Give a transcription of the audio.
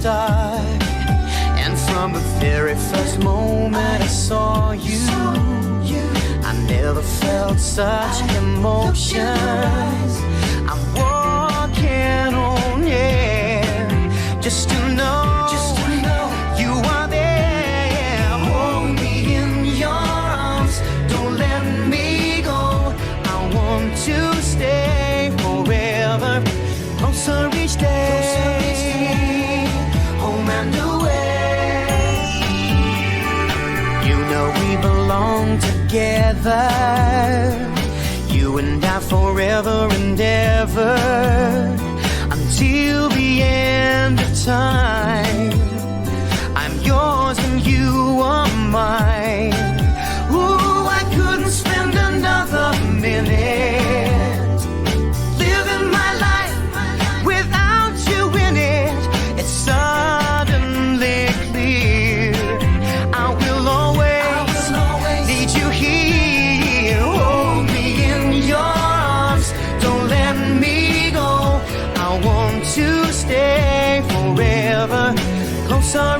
start. And from the very first moment I saw you, I never felt such emotions. I'm walking on air just to know you are there. Hold me in your arms, don't let me go. I want to stay forever, closer each day, home and away. You know we belong together, you and I forever and ever, until the end of time. I'm yours and you are mine. Ooh, I couldn't spend another minute living my life without you in it. It's suddenly clear I will always need you here. Hold me in your arms, don't let me go. I want to stay forever, closer